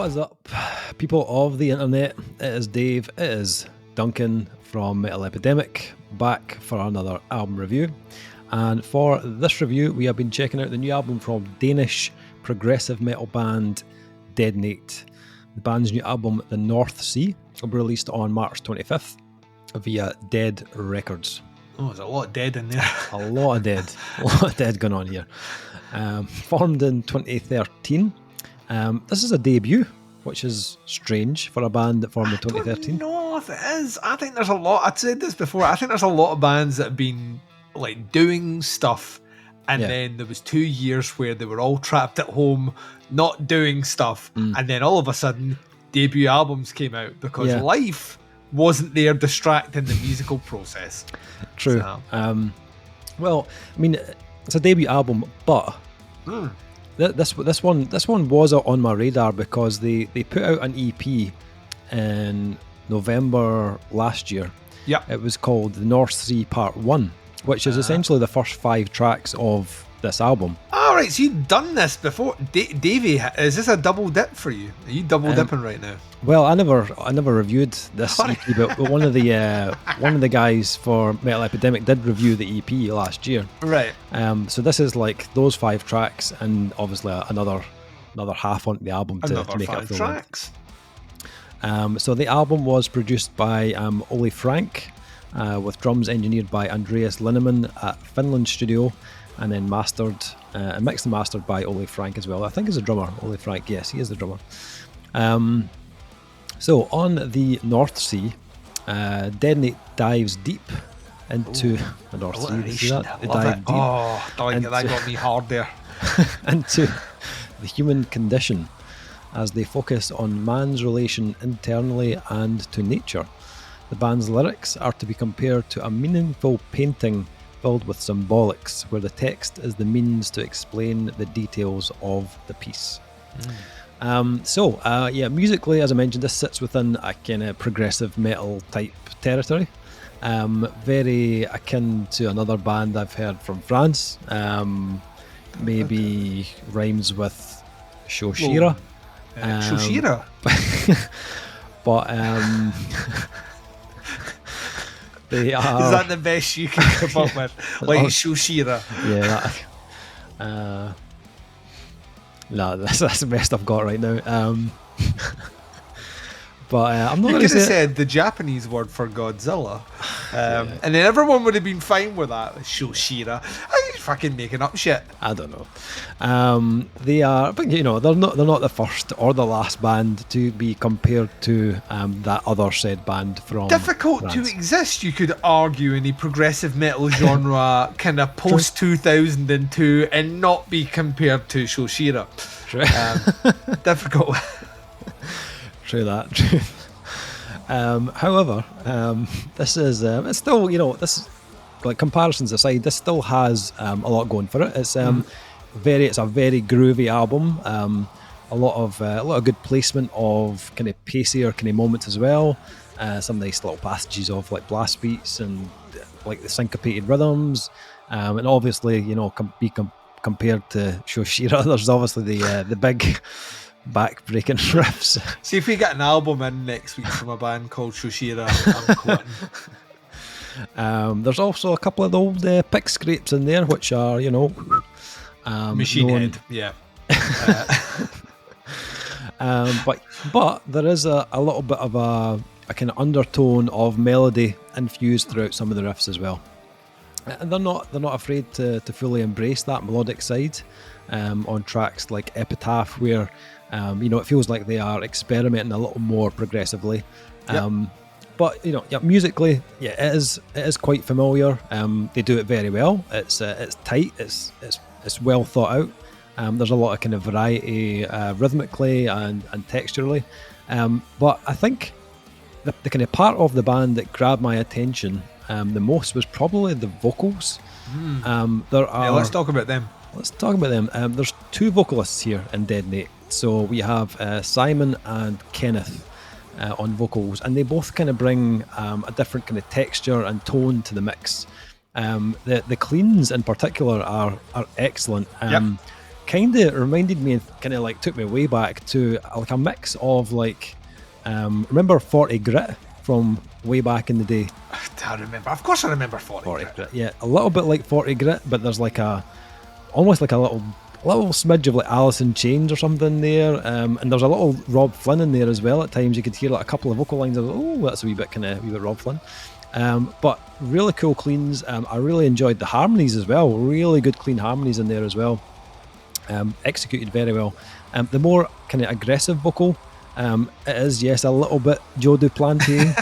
What is up, people of the internet? It is Dave, it is Duncan from Metal Epidemic, back for another album review. And for this review, we have been checking out the new album from Danish Progressive metal band Deadnate. The band's new album, The North Sea, will be released on March 25th via DeadRecords. Oh, there's a lot of dead in there. A lot of dead going on here. Formed in 2013. This is a debut, which is strange for a band that formed in 2013. No, if it is. I think there's a lot. I'd said this before. I think there's a lot of bands that have been like doing stuff, and then there was 2 years where they were all trapped at home, not doing stuff, and then all of a sudden, debut albums came out because life wasn't there distracting the musical process. True. So. Well, I mean, it's a debut album, but this one was on my radar because they put out an EP in November last year. Yeah, it was called The North Sea Part 1, which is essentially the first 5 tracks of this album. All right, so you've done this before, Davey. Is this a double dip for you? Are you double dipping right now? Well, I never reviewed this EP, but one of the guys for Metal Epidemic did review the EP last year. Right. So this is like those 5 tracks, and obviously another half onto the album to make it a full tracks. So the album was produced by Ole Frank, with drums engineered by Andreas Linneman at Finland Studio, and then mixed and mastered by Ole Frank as well. I think he's a drummer, Ole Frank. Yes, he is the drummer. So on the North Sea, Deadnate dives deep into the North Sea. You see that? They dive deep. Oh, that got me hard there. Into the human condition, as they focus on man's relation internally and to nature. The band's lyrics are to be compared to a meaningful painting filled with symbolics, where the text is the means to explain the details of the piece. Musically, as I mentioned, this sits within a kind of progressive metal type territory. Very akin to another band I've heard from France. Maybe rhymes with Gojira. Gojira? But they are... Is that the best you can come up with? Like Gojira? Yeah, no, that's the best I've got right now. But I'm not going to say... You could have said the Japanese word for Godzilla, and then everyone would have been fine with that. Gojira. Are you fucking making up shit? I don't know. They are, but they're not the first or the last band to be compared to that other said band from Difficult France. To exist, you could argue, in the progressive metal genre, kind of post 2002, and not be compared to Gojira. Difficult. True that. However, this is it's still, this, like, comparisons aside, this still has a lot going for it. It's it's a very groovy album. A lot of good placement of kind of pacier kind of moments as well. Some nice little passages of like blast beats and like the syncopated rhythms. And obviously, compared to Gojira, there's obviously the big back-breaking riffs. See if we get an album in next week from a band called Gojira, I'm quitting. There's also a couple of the old pick scrapes in there, which are, Machine Head, yeah. But there is a little bit of a kind of undertone of melody infused throughout some of the riffs as well. And they're not afraid to fully embrace that melodic side on tracks like Epitaph, where it feels like they are experimenting a little more progressively. But musically, it is quite familiar. They do it very well. It's tight. It's well thought out. There's a lot of kind of variety rhythmically and texturally. But I think the kind of part of the band that grabbed my attention the most was probably the vocals. Let's talk about them. There's 2 vocalists here in Deadnate. So we have Simon and Kenneth on vocals, and they both kind of bring a different kind of texture and tone to the mix. The cleans in particular are excellent. kind of reminded me, kind of like took me way back to like a mix of like, remember 40 Grit from way back in the day? I remember. Of course I remember 40 Grit. Yeah, a little bit like 40 Grit, but there's like almost like a little smidge of like Alice in Chains or something there, and there's a little Rob Flynn in there as well. At times you could hear like a couple of vocal lines of, oh, that's a wee bit Rob Flynn. But really cool cleans. I really enjoyed the harmonies as well. Really good clean harmonies in there as well. Executed very well. The more kind of aggressive vocal, it is, yes, a little bit Joe Duplantier,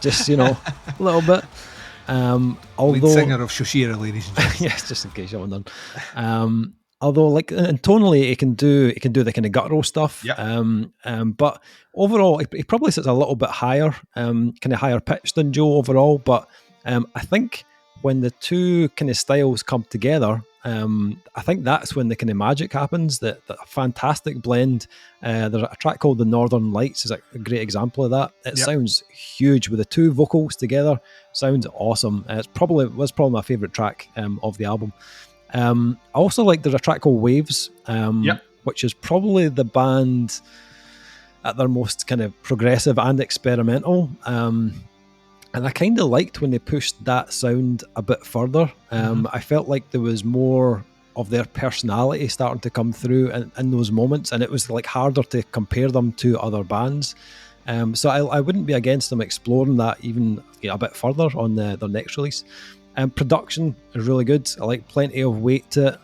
just, a little bit. Although, lead singer of Gojira, ladies and gentlemen. Yes, just in case you haven't done. Although, like, and tonally, it can do the kind of guttural stuff. Yeah. But overall, he probably sits a little bit higher, kind of higher pitched than Joe overall. But I think when the two kind of styles come together, I think that's when the kind of magic happens. That fantastic blend. There's a track called "The Northern Lights" is a great example of that. It sounds huge with the two vocals together. Sounds awesome. Was probably my favorite track of the album. I also like there's a track called "Waves," which is probably the band at their most kind of progressive and experimental. And I kind of liked when they pushed that sound a bit further. I felt like there was more of their personality starting to come through in those moments, and it was like harder to compare them to other bands. So I wouldn't be against them exploring that even a bit further on their next release. Production is really good. I like plenty of weight to it.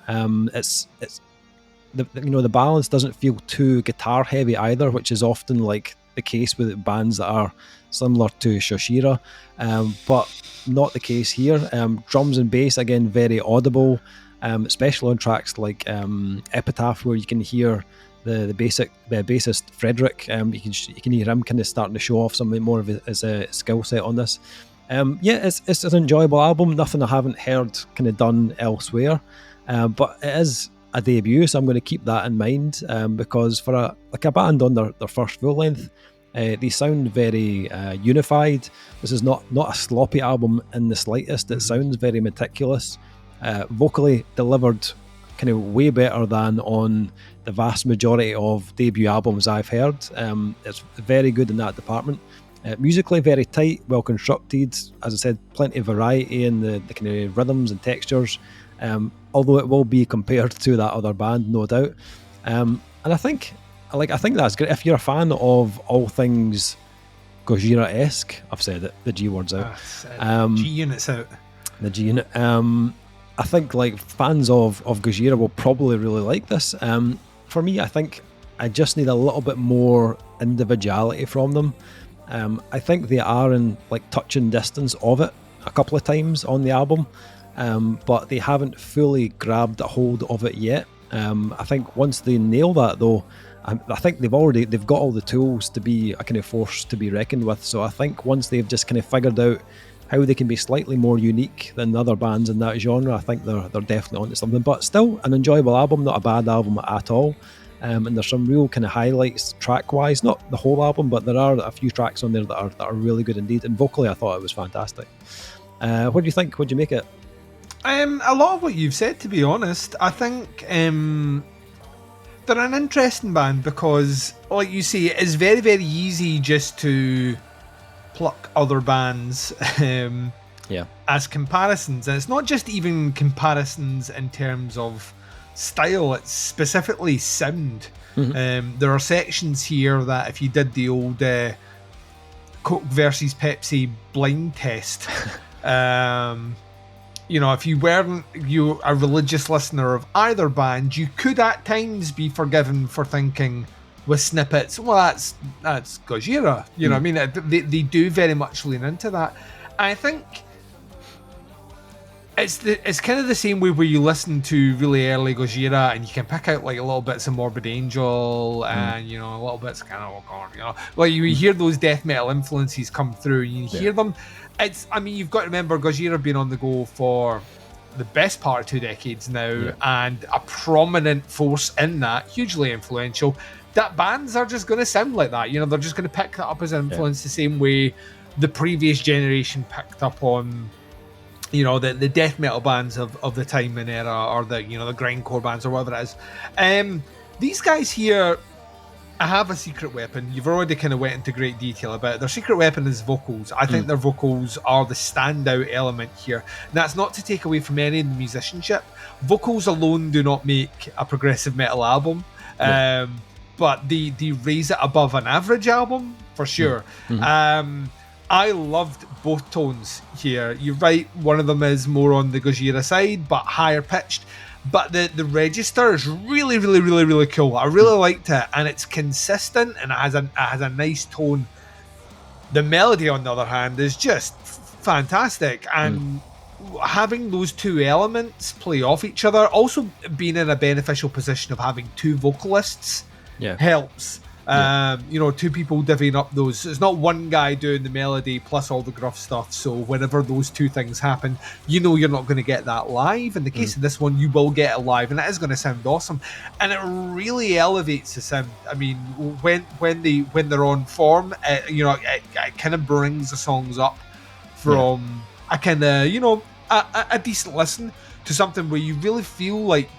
It's the balance doesn't feel too guitar heavy either, which is often like the case with bands that are similar to Gojira, but not the case here. Drums and bass again very audible, especially on tracks like Epitaph, where you can hear the bassist Frederick. You can hear him kind of starting to show off something more of his skill set on this. It's an enjoyable album. Nothing I haven't heard kind of done elsewhere, but it is a debut, so I'm going to keep that in mind, because for a band on their first full length, they sound very unified. This is not a sloppy album in the slightest. It sounds very meticulous, vocally delivered kind of way better than on the vast majority of debut albums I've heard. It's very good in that department. Musically very tight, well constructed. As I said, plenty of variety in the kind of rhythms and textures, although it will be compared to that other band, no doubt. And I think that's great. If you're a fan of all things Gojira-esque, I've said it, the G word's out. G-Unit's out. The G-Unit. I think like fans of Gojira will probably really like this. For me, I think I just need a little bit more individuality from them. I think they are in like touching distance of it a couple of times on the album, but they haven't fully grabbed a hold of it yet. I think once they nail that though, I think they've got all the tools to be a kind of force to be reckoned with. So I think once they've just kind of figured out how they can be slightly more unique than the other bands in that genre, I think they're definitely onto something. But still an enjoyable album, not a bad album at all. And there's some real kind of highlights track-wise, not the whole album, but there are a few tracks on there that are really good indeed. And vocally, I thought it was fantastic. What do you think? What do you make it? A lot of what you've said, to be honest. I think they're an interesting band because, like you say, it is very, very easy just to pluck other bands as comparisons. And it's not just even comparisons in terms of style, it's specifically sound. There are sections here that if you did the old Coke versus Pepsi blind test, if you weren't a religious listener of either band, you could at times be forgiven for thinking with snippets, well, that's Gojira. What I mean? They do very much lean into that. I think it's kind of the same way where you listen to really early Gojira and you can pick out like a little bits of Morbid Angel and a little bits kind of like you hear those death metal influences come through and you hear them. You've got to remember Gojira being on the go for the best part of 2 decades now and a prominent force in that, hugely influential. That bands are just going to sound like that. They're just going to pick that up as an influence the same way the previous generation picked up on the death metal bands of the time and era, or the the grindcore bands or whatever it is. These guys here have a secret weapon. You've already kind of went into great detail about it. Their secret weapon is vocals. I think their vocals are the standout element here. And that's not to take away from any of the musicianship. Vocals alone do not make a progressive metal album. But they raise it above an average album for sure. I loved both tones here. You're right, one of them is more on the Gojira side, but higher pitched. But the register is really, really, really, really cool. I really liked it, and it's consistent, and it has a nice tone. The melody, on the other hand, is just fantastic, and having those two elements play off each other, also being in a beneficial position of having two vocalists, helps. Two people divvying up those. It's not one guy doing the melody plus all the gruff stuff. So whenever those two things happen, you're not going to get that live. In the case of this one, you will get it live, and it is going to sound awesome. And it really elevates the sound. I mean, when they're on form, it kind of brings the songs up from a kind of a decent listen to something where you really feel like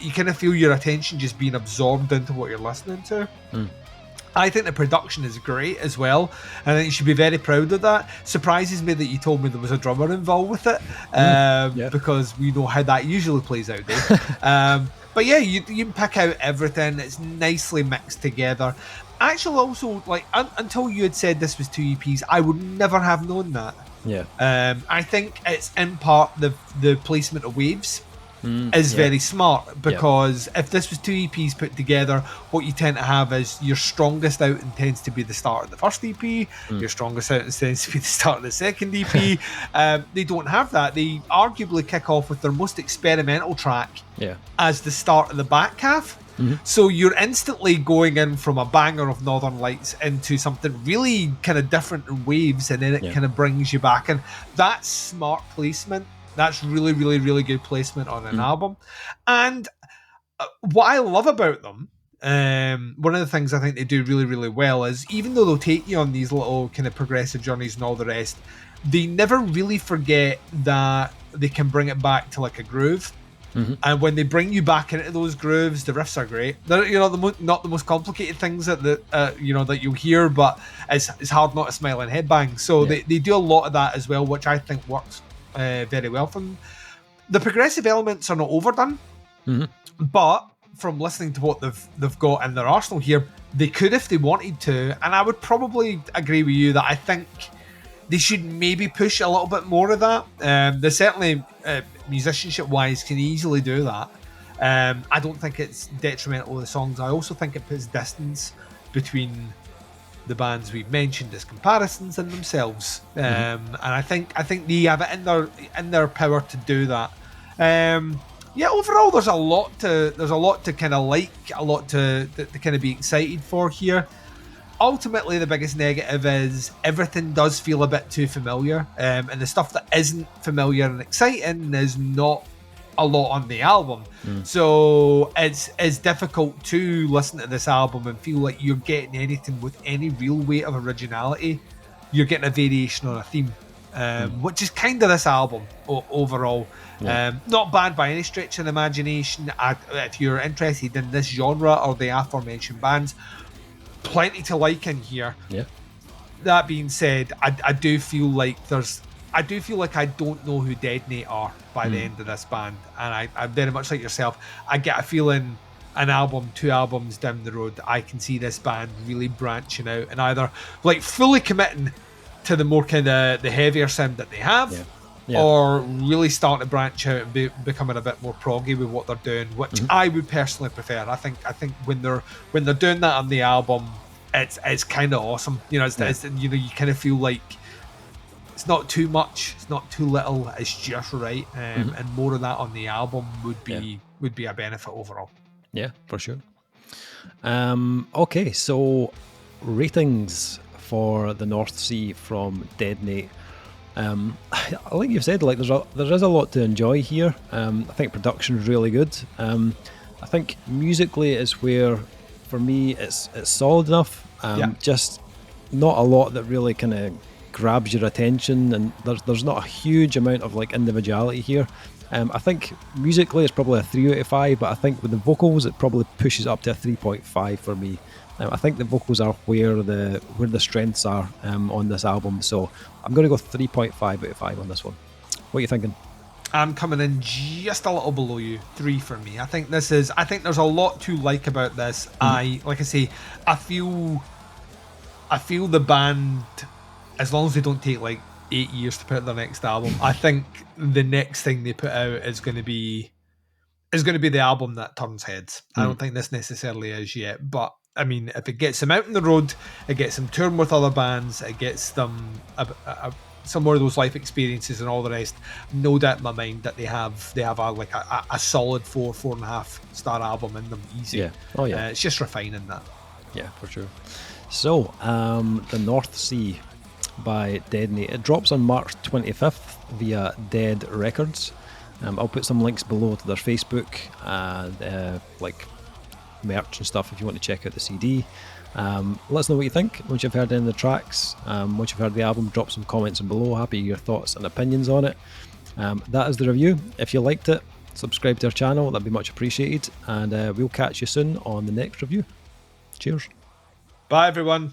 you kind of feel your attention just being absorbed into what you're listening to. I think the production is great as well, and I think you should be very proud of that. Surprises me that you told me there was a drummer involved with it, because we know how that usually plays out, Dave. But yeah, you can pick out everything. It's nicely mixed together. Actually, also, like, until you had said this was 2 EPs, I would never have known that. I think it's in part the placement of waves is very smart, because if this was 2 EPs put together, what you tend to have is your strongest outing tends to be the start of the first EP, your strongest outing tends to be the start of the second EP. They don't have that. They arguably kick off with their most experimental track as the start of the back half. So you're instantly going in from a banger of Northern Lights into something really kind of different in waves, and then it kind of brings you back. And that's smart placement. That's really, really, really good placement on an album. And what I love about them, one of the things I think they do really, really well is, even though they'll take you on these little kind of progressive journeys and all the rest, they never really forget that they can bring it back to like a groove. And when they bring you back into those grooves, the riffs are great. They're not the most complicated things that you'll hear, but it's hard not to smile and headbang. So they do a lot of that as well, which I think works very well for them. The progressive elements are not overdone, but from listening to what they've got in their arsenal here, they could if they wanted to. And I would probably agree with you that I think they should maybe push a little bit more of that. They certainly, musicianship wise, can easily do that. I don't think it's detrimental to the songs. I also think it puts distance between the bands we've mentioned as comparisons in themselves, and I think they have it in their power to do that. Overall, there's a lot to kind of like, a lot to kind of be excited for here. Ultimately, the biggest negative is everything does feel a bit too familiar, and the stuff that isn't familiar and exciting is not a lot on the album. So it's difficult to listen to this album and feel like you're getting anything with any real weight of originality. You're getting a variation on a theme, which is kind of this album overall. Not bad by any stretch of the imagination. If you're interested in this genre or the aforementioned bands, plenty to like in here. That being said, I do feel like I don't know who Deadnate are by the end of this band, and I very much like yourself. I get a feeling an album, 2 albums down the road, I can see this band really branching out and either like fully committing to the more kind of the heavier sound that they have, or really starting to branch out and becoming a bit more proggy with what they're doing, which I would personally prefer. I think when they're doing that on the album, it's kind of awesome. It's you kind of feel like it's not too much, it's not too little, it's just right. And more of that on the album would be a benefit overall. Yeah, for sure. Okay, so ratings for the North Sea from Deadnate. Like you've said, like there is a lot to enjoy here. I think production's really good. I think musically is where, for me, it's solid enough. Just not a lot that really kind of grabs your attention, and there's not a huge amount of like individuality here. I think musically it's probably a 3 out of 5, but I think with the vocals it probably pushes up to a 3.5 for me. I think the vocals are where the strengths are on this album, so I'm going to go 3.5 out of 5 on this one. What are you thinking? I'm coming in just a little below you, 3 for me. I think there's a lot to like about this. I feel the band, as long as they don't take like 8 years to put out their next album, I think the next thing they put out is going to be the album that turns heads. I don't think this necessarily is yet, but I mean, if it gets them out on the road, it gets them touring with other bands, it gets them some more of those life experiences and all the rest, no doubt in my mind that they have a solid 4.5 star album in them, easy. Yeah. Oh yeah. It's just refining that. Yeah, for sure. So, The North Sea by Deadnate. It drops on March 25th via DeadRecords. I'll put some links below to their Facebook and like merch and stuff if you want to check out the CD. Let us know what you think once you've heard any of the tracks. Once you've heard the album, drop some comments in below. Happy your thoughts and opinions on it. That is the review. If you liked it, subscribe to our channel, that'd be much appreciated, and we'll catch you soon on the next review. Cheers. Bye everyone.